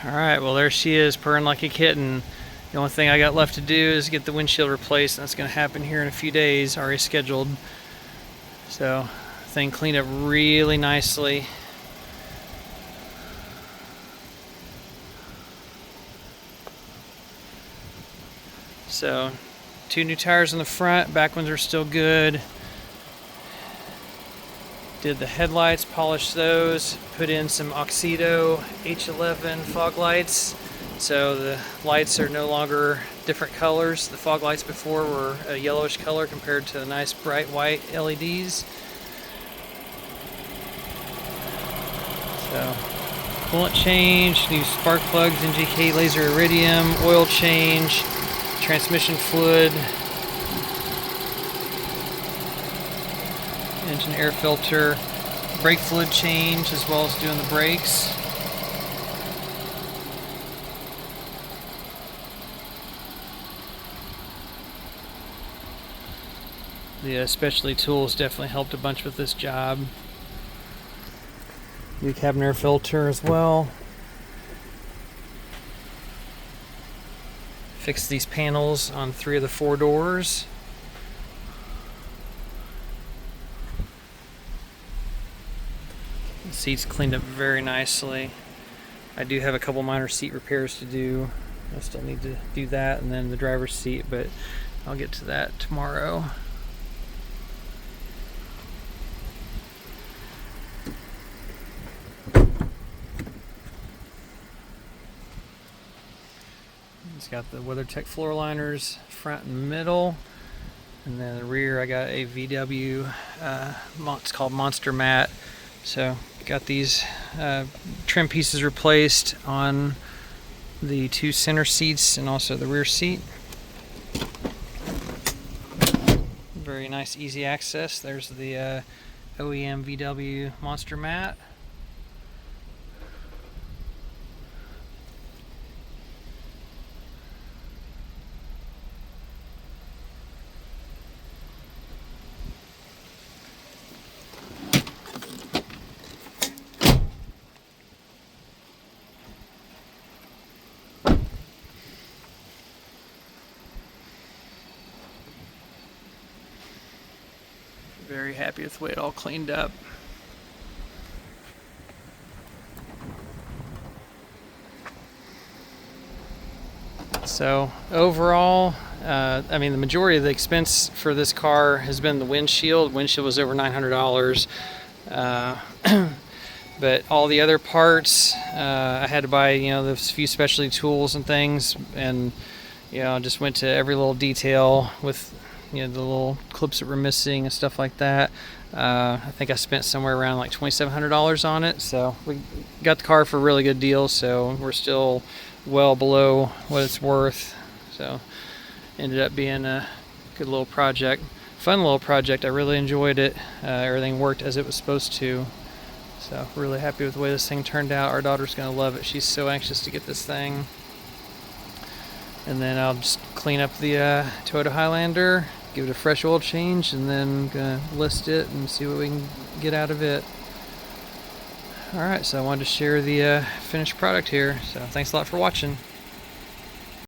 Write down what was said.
Alright, well there she is, purring like a kitten. The only thing I got left to do is get the windshield replaced, and that's going to happen here in a few days, already scheduled. So, thing cleaned up really nicely. So, 2 new tires in the front, back ones are still good. Did the headlights, polished those, put in some Oxido H11 fog lights. So the lights are no longer different colors. The fog lights before were a yellowish color compared to the nice bright white LEDs. So coolant change, new spark plugs, NGK laser iridium, oil change, transmission fluid, engine air filter, brake fluid change, as well as doing the brakes. The specialty tools definitely helped a bunch with this job. New cabin air filter as well. Fixed these panels on 3 of the 4 doors. The seats cleaned up very nicely. I do have a couple minor seat repairs to do. I still need to do that, and then the driver's seat, but I'll get to that tomorrow. It's got the WeatherTech floor liners front and middle, and then the rear I got a VW, it's called Monster Mat. So got these trim pieces replaced on the 2 center seats and also the rear seat. Very nice, easy access. There's the OEM VW Monster Mat. Very happy with the way it all cleaned up. So overall, I mean, the majority of the expense for this car has been the windshield. Windshield was over $900. But all the other parts, I had to buy, those few specialty tools and things, and just went to every little detail with the little clips that were missing and stuff like that. I think I spent somewhere around like $2,700 on it. So we got the car for a really good deal. So we're still well below what it's worth. So ended up being a good little project, fun little project. I really enjoyed it. Everything worked as it was supposed to. So really happy with the way this thing turned out. Our daughter's gonna love it. She's so anxious to get this thing. And then I'll just clean up the Toyota Highlander, give it a fresh oil change, and then gonna list it and see what we can get out of it. Alright, so I wanted to share the finished product here. So thanks a lot for watching.